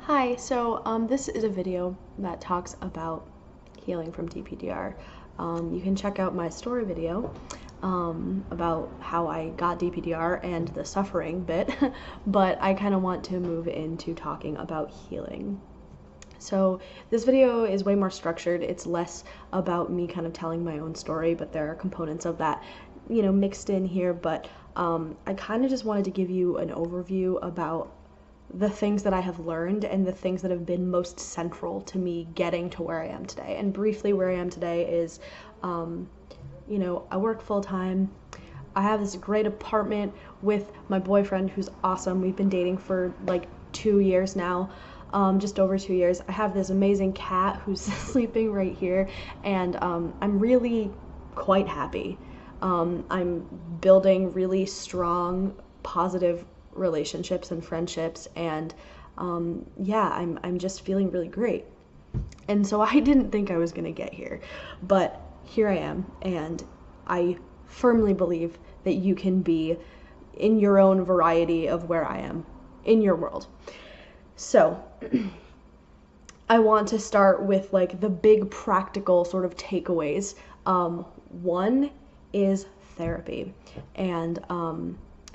Hi, this is a video that talks about healing from DPDR. You can check out my story video about how I got DPDR and the suffering bit, but I kind of want to move into talking about healing. So this video is way more structured. It's less about me kind of telling my own story, but there are components of that, mixed in here. But I kind of just wanted to give you an overview about the things that I have learned and the things that have been most central to me getting to where I am today. And briefly, where I am today is, I work full time. I have this great apartment with my boyfriend who's awesome. We've been dating for like 2 years now. Just over 2 years. I have this amazing cat who's sleeping right here, and I'm really quite happy. I'm building really strong, positive relationships and friendships, and I'm just feeling really great. And so I didn't think I was gonna get here, but here I am, and I firmly believe that you can be in your own variety of where I am in your world. So I want to start with like the big practical sort of takeaways. One is therapy, and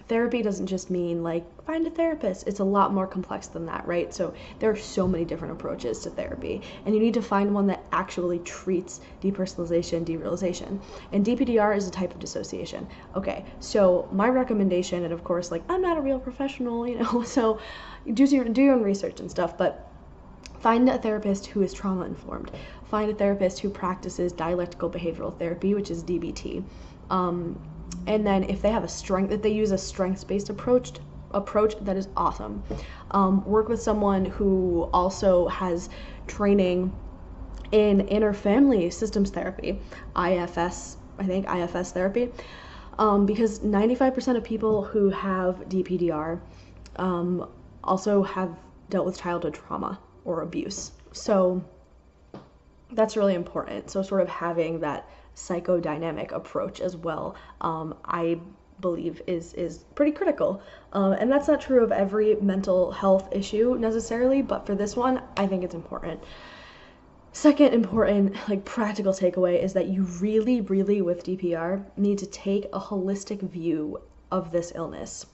therapy doesn't just mean like find a therapist. It's a lot more complex than that, right? So there are so many different approaches to therapy, and you need to find one that actually treats depersonalization, derealization. And DPDR is a type of dissociation. Okay, so my recommendation, and of course, like I'm not a real professional, so do your own research and stuff, but find a therapist who is trauma informed. Find a therapist who practices dialectical behavioral therapy, which is DBT. And then if they have if they use a strengths-based approach, that is awesome. Work with someone who also has training in inner family systems therapy, IFS therapy, because 95% of people who have DPDR also have dealt with childhood trauma or abuse. So that's really important. So sort of having that psychodynamic approach as well, I believe is pretty critical. And that's not true of every mental health issue necessarily, but for this one, I think it's important. Second important, like practical takeaway is that you really, really with DPR need to take a holistic view of this illness.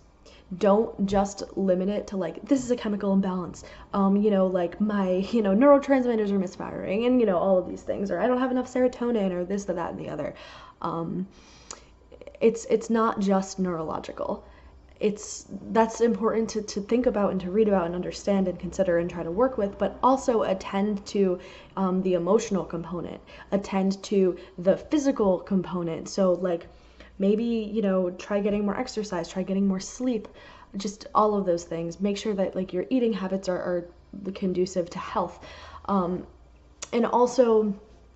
Don't just limit it to like, this is a chemical imbalance, like my, neurotransmitters are misfiring, and, all of these things, or I don't have enough serotonin, or this, that, and the other. It's not just neurological. That's important to think about and to read about and understand and consider and try to work with, but also attend to the emotional component, attend to the physical component. So like, maybe, try getting more exercise, try getting more sleep, just all of those things. Make sure that like your eating habits are conducive to health. And also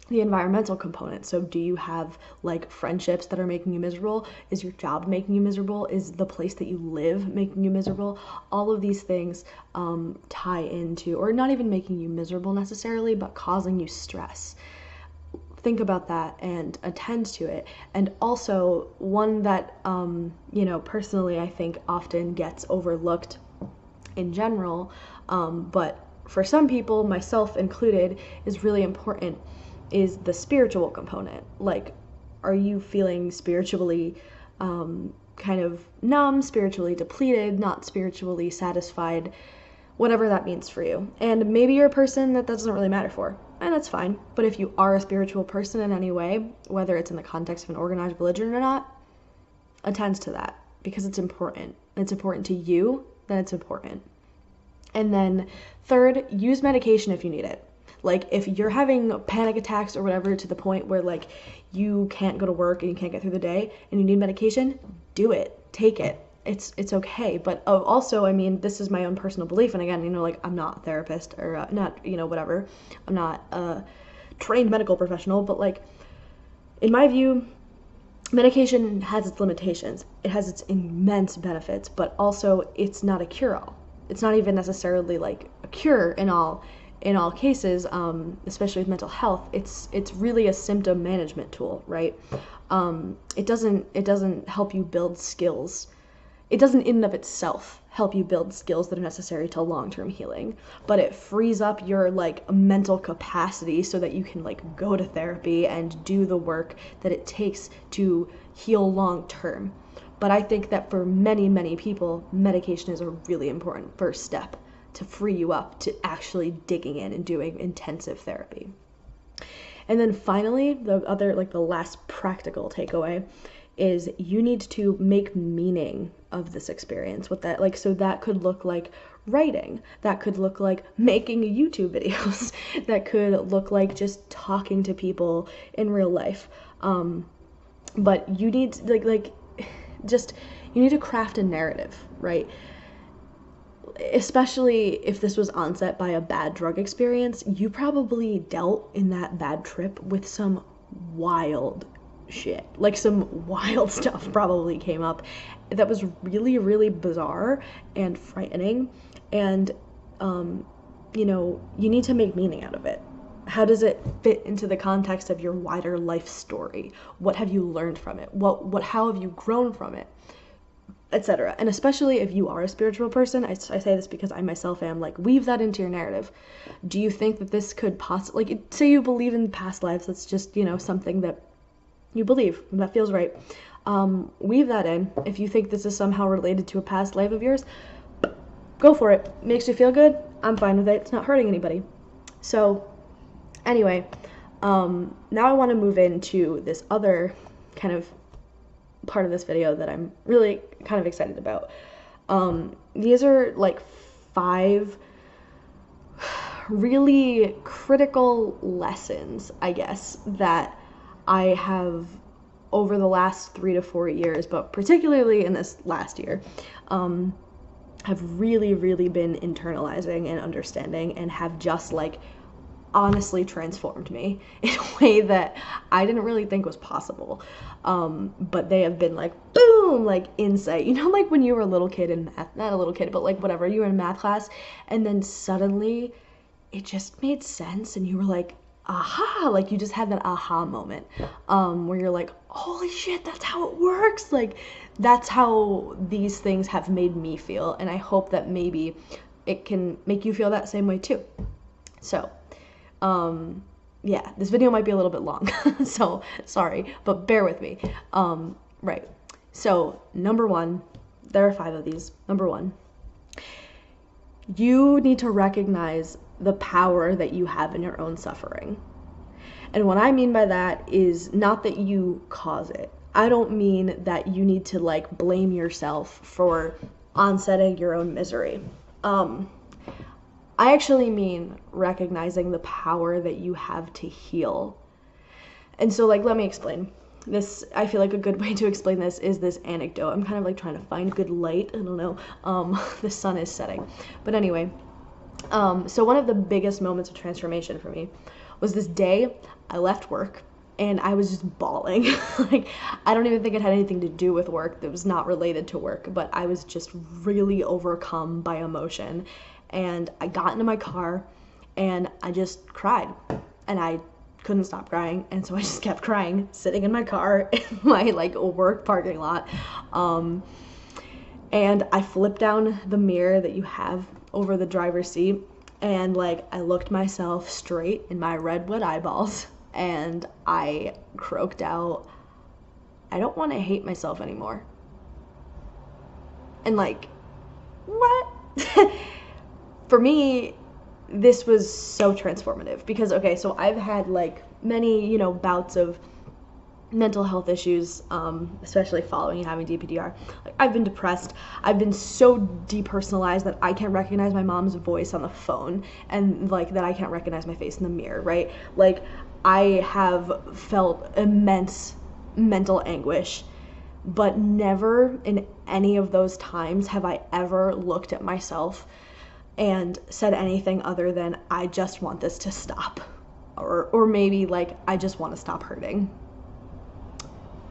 the environmental component. So do you have like friendships that are making you miserable? Is your job making you miserable? Is the place that you live making you miserable? All of these things tie into, or not even making you miserable necessarily, but causing you stress. Think about that and attend to it. And also one that, personally I think often gets overlooked in general, but for some people, myself included, is really important, is the spiritual component. Like, are you feeling spiritually kind of numb, spiritually depleted, not spiritually satisfied, whatever that means for you. And maybe you're a person that doesn't really matter for, and that's fine. But if you are a spiritual person in any way, whether it's in the context of an organized religion or not, attend to that, because it's important. It's important to you, then it's important. And then third, use medication if you need it. Like if you're having panic attacks or whatever to the point where like you can't go to work and you can't get through the day and you need medication, do it, take it. It's okay. But also, I mean, this is my own personal belief, and again, like I'm not a therapist or not, whatever. I'm not a trained medical professional, but like in my view, medication has its limitations. It has its immense benefits, but also it's not a cure-all. It's not even necessarily like a cure in all cases, especially with mental health. It's really a symptom management tool, right? It doesn't help you build skills. it doesn't in and of itself help you build skills that are necessary to long-term healing, but it frees up your like mental capacity so that you can like go to therapy and do the work that it takes to heal long-term. But I think that for many, many people, medication is a really important first step to free you up to actually digging in and doing intensive therapy. And then finally, the last practical takeaway is you need to make meaning of this experience. What that, like, so that could look like writing, that could look like making YouTube videos, that could look like just talking to people in real life. But you need to, you need to craft a narrative, right? Especially if this was onset by a bad drug experience, you probably dealt in that bad trip with some wild shit. Like some wild stuff probably came up that was really, really bizarre and frightening. And, you need to make meaning out of it. How does it fit into the context of your wider life story? What have you learned from it? How have you grown from it? Etc. And especially if you are a spiritual person, I say this because I myself am, like, weave that into your narrative. Do you think that this could possibly, like, say you believe in past lives, that's just, something that you believe, that feels right. Weave that in. If you think this is somehow related to a past life of yours, go for it. Makes you feel good, I'm fine with it. It's not hurting anybody. So, anyway, now I want to move into this other kind of part of this video that I'm really kind of excited about. These are like 5 really critical lessons, I guess, that I have over the last 3 to 4 years, but particularly in this last year, have really, really been internalizing and understanding, and have just like honestly transformed me in a way that I didn't really think was possible. But they have been like, boom, like insight. Like when you were a little kid in math, not a little kid, but like whatever, you were in math class, and then suddenly it just made sense, and you were like, aha, like you just had that aha moment, where you're like, holy shit, that's how it works. Like that's how these things have made me feel, and I hope that maybe it can make you feel that same way too. So yeah, this video might be a little bit long, so sorry, but bear with me. Right, so number 1, there are 5 of these. Number 1, you need to recognize the power that you have in your own suffering. And what I mean by that is not that you cause it. I don't mean that you need to like blame yourself for onsetting your own misery. I actually mean recognizing the power that you have to heal. And so, like, let me explain. This, I feel like a good way to explain this is this anecdote. I'm kind of like trying to find good light. I don't know. The sun is setting. But anyway, so one of the biggest moments of transformation for me was this day I left work and I was just bawling. Like, I don't even think it had anything to do with work that was not related to work, but I was just really overcome by emotion. And I got into my car and I just cried, and I couldn't stop crying, and so I just kept crying sitting in my car in my like work parking lot. And I flipped down the mirror that you have over the driver's seat, and like I looked myself straight in my redwood eyeballs, and I croaked out, I don't want to hate myself anymore. And like, what? For me, this was so transformative because, okay, so I've had like many, bouts of mental health issues, especially following having DPDR. Like, I've been depressed. I've been so depersonalized that I can't recognize my mom's voice on the phone, and like that I can't recognize my face in the mirror, right? Like, I have felt immense mental anguish, but never in any of those times have I ever looked at myself and said anything other than, I just want this to stop. Or maybe like, I just want to stop hurting.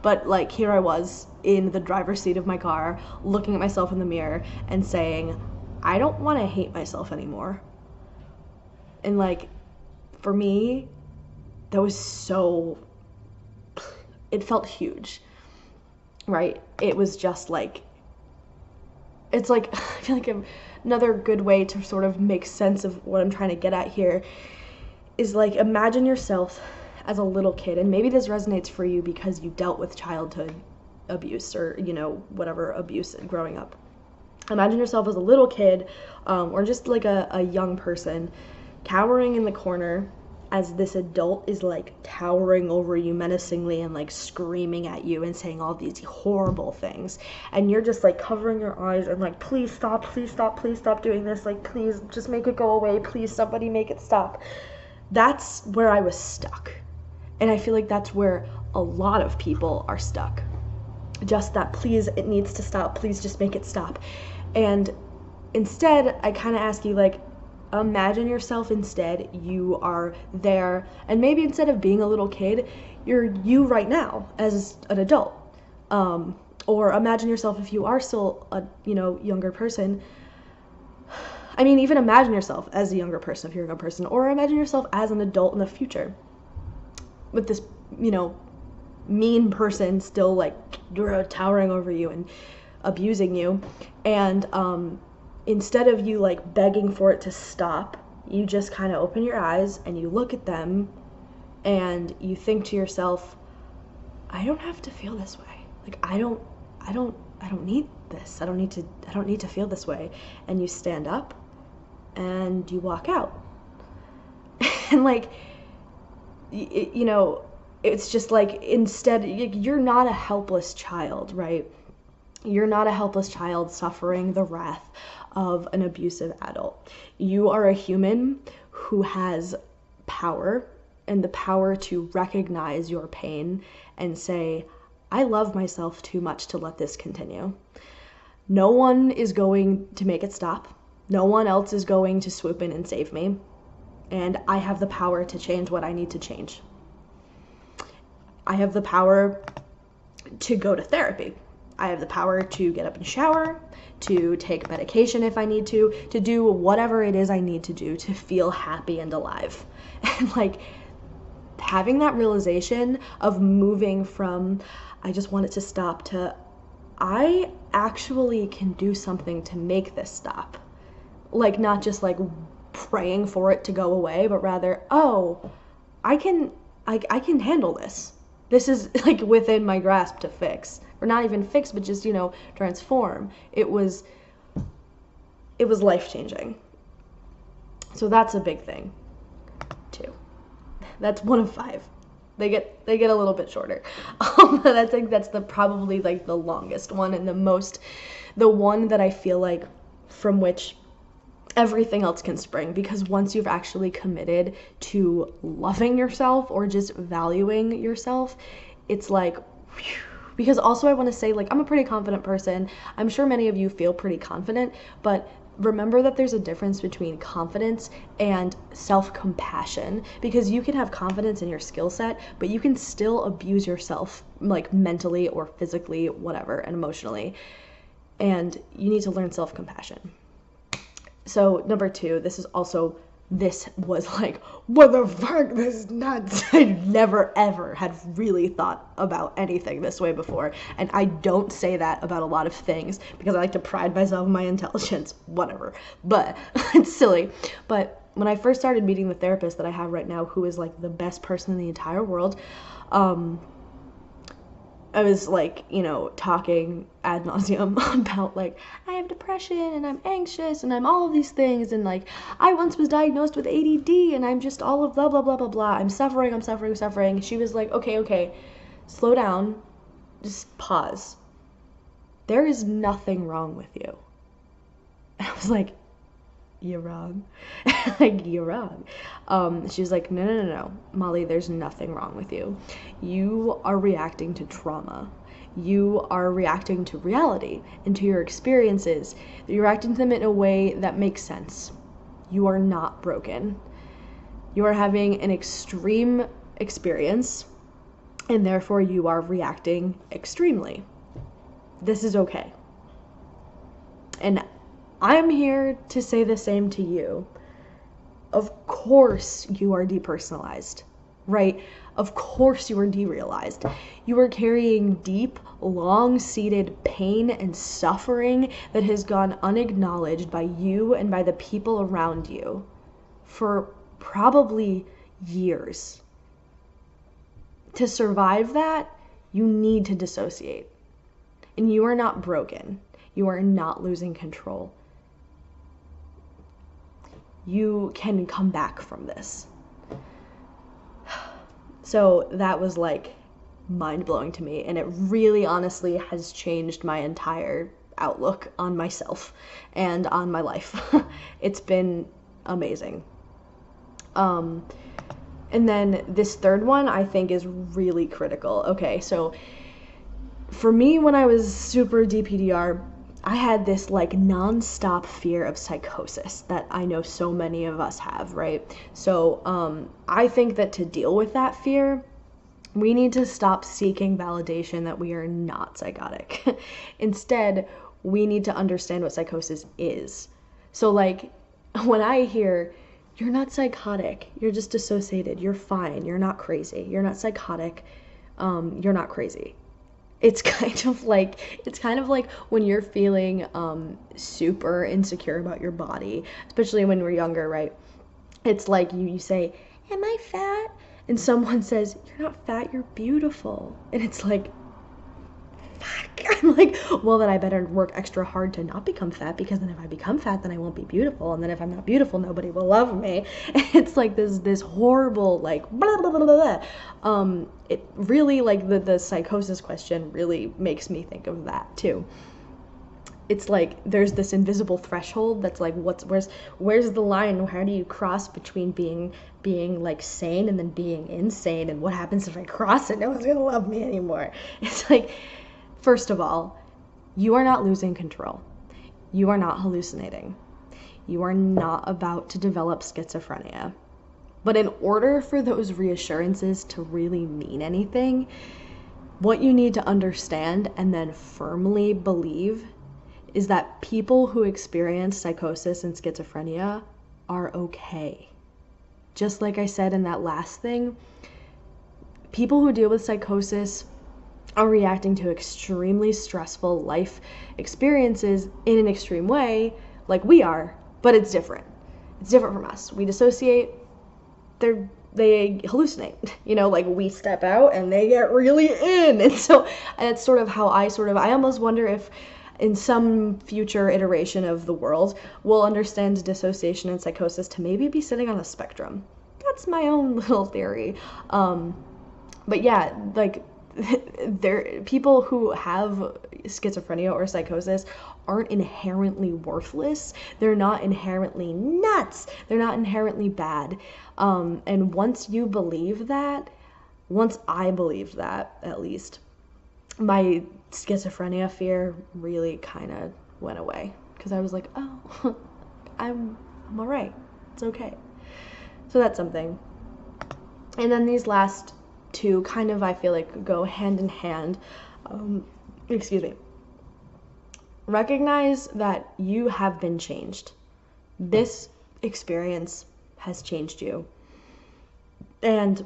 But like, here I was in the driver's seat of my car, looking at myself in the mirror and saying, I don't want to hate myself anymore. And like, for me, that was so, it felt huge, right? It was just like, it's like, I feel like another good way to sort of make sense of what I'm trying to get at here is like, imagine yourself as a little kid, and maybe this resonates for you because you dealt with childhood abuse or, you know, whatever abuse growing up. Imagine yourself as a little kid, or just like a young person cowering in the corner as this adult is like towering over you menacingly and like screaming at you and saying all these horrible things, and you're just like covering your eyes and like, please stop, please stop, please stop doing this, like, please just make it go away, please somebody make it stop. That's where I was stuck, and I feel like that's where a lot of people are stuck. Just that, please, it needs to stop, please just make it stop. And instead, I kind of ask you, like, imagine yourself instead, you are there, and maybe instead of being a little kid, you're you right now as an adult. Or imagine yourself if you are still a, you know, younger person. I mean, even imagine yourself as a younger person if you're a younger person, or imagine yourself as an adult in the future with this, you know, mean person still like towering over you and abusing you. And instead of you like begging for it to stop, you just kind of open your eyes and you look at them and you think to yourself, I don't have to feel this way. Like, I don't need this. I don't need to feel this way. And you stand up and you walk out. And like, you know, it's just like, instead, you're not a helpless child, right? You're not a helpless child suffering the wrath of an abusive adult. You are a human who has power, and the power to recognize your pain and say, I love myself too much to let this continue. No one is going to make it stop. No one else is going to swoop in and save me. And I have the power to change what I need to change. I have the power to go to therapy. I have the power to get up and shower, to take medication if I need to do whatever it is I need to do to feel happy and alive. And like, having that realization of moving from, I just want it to stop, to, I actually can do something to make this stop. Like, not just like praying for it to go away, but rather, oh, I can handle this. This is like within my grasp to fix, or not even fix, but just, you know, transform. It was life-changing. So that's a big thing too. That's 1 of 5. They get a little bit shorter. But I think that's probably like the longest one, and the one that I feel like from which everything else can spring, because once you've actually committed to loving yourself or just valuing yourself, it's like, whew. Because also I want to say, like, I'm a pretty confident person. I'm sure many of you feel pretty confident, but remember that there's a difference between confidence and self-compassion, because you can have confidence in your skill set, but you can still abuse yourself, like mentally or physically, whatever, and emotionally. And you need to learn self-compassion. So number 2, this was like, what the fuck, this is nuts. I never ever had really thought about anything this way before. And I don't say that about a lot of things because I like to pride myself on my intelligence, whatever. But it's silly. But when I first started meeting the therapist that I have right now, who is like the best person in the entire world, I was like, you know, talking ad nauseum about like, I have depression and I'm anxious and I'm all of these things, and like, I once was diagnosed with ADD and I'm just all of blah, blah, blah, blah, blah. I'm suffering. She was like, okay, slow down, just pause. There is nothing wrong with you. And I was like, you're wrong. Like, you're wrong. She's like, no, Molly, there's nothing wrong with you. You are reacting to trauma. You are reacting to reality and to your experiences. You're reacting to them in a way that makes sense. You are not broken. You are having an extreme experience, and therefore you are reacting extremely. This is okay. And I'm here to say the same to you. Of course you are depersonalized. right? Of course you were derealized. You were carrying deep, long-seated pain and suffering that has gone unacknowledged by you and by the people around you for probably years. To survive that, you need to dissociate. And you are not broken. You are not losing control. You can come back from this. So that was like mind-blowing to me, and it really honestly has changed my entire outlook on myself and on my life. It's been amazing. And then this third one I think is really critical. Okay, so for me, when I was super DPDR, I had this like non-stop fear of psychosis that I know so many of us have, right? So I think that to deal with that fear, we need to stop seeking validation that we are not psychotic. Instead, we need to understand what psychosis is. So like when I hear, you're not psychotic, you're just dissociated, you're fine, you're not crazy, you're not psychotic, you're not crazy. It's kind of like when you're feeling super insecure about your body, especially when we're younger, right? It's like you say, am I fat? And someone says, you're not fat, you're beautiful. And it's like, fuck. I'm like, well, then I better work extra hard to not become fat, because then if I become fat, then I won't be beautiful. And then if I'm not beautiful, nobody will love me. And it's like this horrible, like, blah, blah, blah, blah, blah. It really, like, the psychosis question really makes me think of that, too. It's like there's this invisible threshold that's like, where's the line? How do you cross between being like sane and then being insane? And what happens if I cross it? No one's gonna love me anymore. It's like, first of all, you are not losing control. You are not hallucinating. You are not about to develop schizophrenia. But in order for those reassurances to really mean anything, what you need to understand and then firmly believe is that people who experience psychosis and schizophrenia are okay. Just like I said in that last thing, people who deal with psychosis are reacting to extremely stressful life experiences in an extreme way, like we are, but it's different. It's different from us. We dissociate, they hallucinate, like we step out and they get really in. And so that's sort of how I almost wonder if in some future iteration of the world, we'll understand dissociation and psychosis to maybe be sitting on a spectrum. That's my own little theory. But yeah, like, people who have schizophrenia or psychosis aren't inherently worthless. They're not inherently nuts. They're not inherently bad. And once you believe that, once I believed that, at least, my schizophrenia fear really kind of went away, because I was like, oh, I'm all right. It's okay. So that's something. And then these last two kind of, I feel like, go hand in hand. Excuse me. Recognize that you have been changed. This experience has changed you. And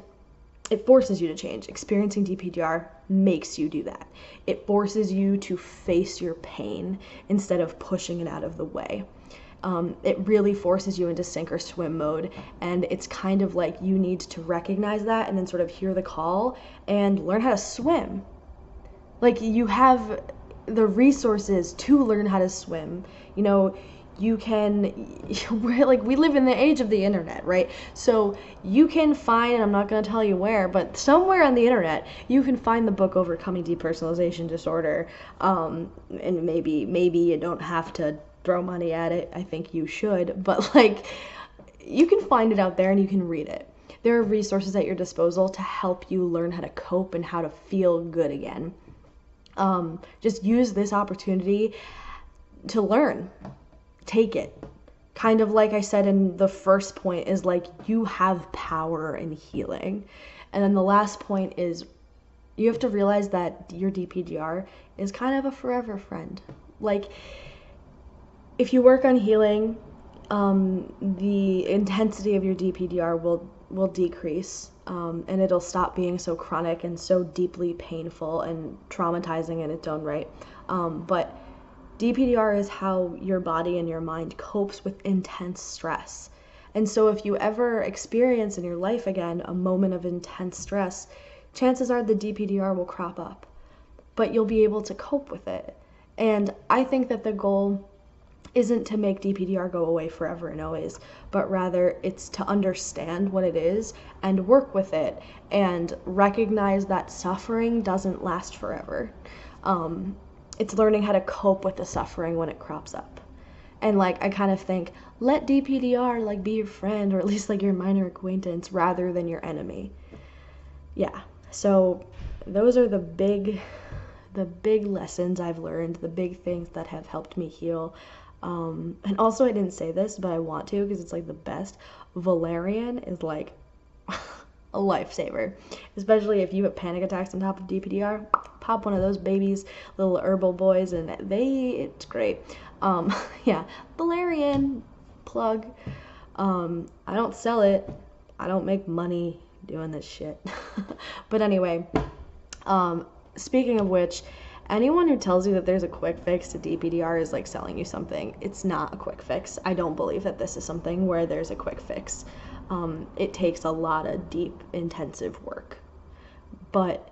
it forces you to change. Experiencing DPDR makes you do that. It forces you to face your pain instead of pushing it out of the way. It really forces you into sink or swim mode, and it's kind of like you need to recognize that and then sort of hear the call and learn how to swim. Like, you have the resources to learn how to swim. You can, we live in the age of the internet, right? So you can find, and I'm not going to tell you where, but somewhere on the internet, you can find the book Overcoming Depersonalization Disorder. And maybe you don't have to throw money at it. I think you should, but like, you can find it out there and you can read it. There are resources at your disposal to help you learn how to cope and how to feel good again. Just use this opportunity to learn. Take it. Kind of like I said in the first point, is like, you have power in healing. And then the last point is, you have to realize that your DPDR is kind of a forever friend. Like, if you work on healing, the intensity of your DPDR will decrease, and it'll stop being so chronic and so deeply painful and traumatizing in its own right. But DPDR is how your body and your mind copes with intense stress. And so if you ever experience in your life again a moment of intense stress, chances are the DPDR will crop up, but you'll be able to cope with it. And I think that the goal isn't to make DPDR go away forever and always, but rather it's to understand what it is and work with it and recognize that suffering doesn't last forever. It's learning how to cope with the suffering when it crops up. And like, I kind of think, let DPDR like be your friend, or at least like your minor acquaintance, rather than your enemy. Yeah, so those are the big lessons I've learned, the big things that have helped me heal. And also, I didn't say this, but I want to because it's like the best. Valerian is like a lifesaver, especially if you have panic attacks on top of DPDR. Pop one of those babies, little herbal boys, and it's great. Yeah, Valerian plug. I don't sell it. I don't make money doing this shit. But anyway, speaking of which, anyone who tells you that there's a quick fix to DPDR is like selling you something. It's not a quick fix. I don't believe that this is something where there's a quick fix. It takes a lot of deep, intensive work, but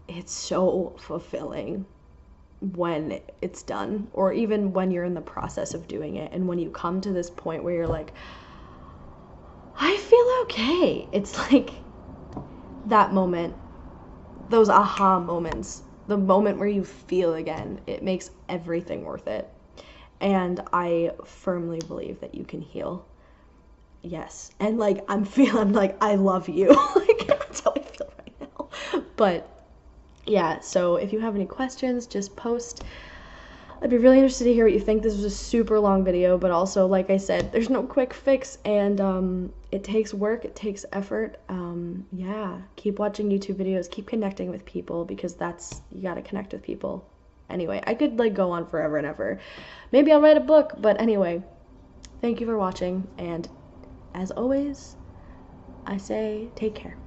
it's so fulfilling when it's done, or even when you're in the process of doing it, and when you come to this point where you're like, I feel okay. It's like that moment, those aha moments, the moment where you feel again. It makes everything worth it. And I firmly believe that you can heal. Yes. And like, I'm like, I love you. Like, that's how I feel right now. But yeah, so if you have any questions, just post. I'd be really interested to hear what you think. This was a super long video, but also, like I said, there's no quick fix, and it takes work, it takes effort. Yeah, keep watching YouTube videos, keep connecting with people, because you gotta connect with people. Anyway, I could like go on forever and ever. Maybe I'll write a book, but anyway, thank you for watching, and as always, I say take care.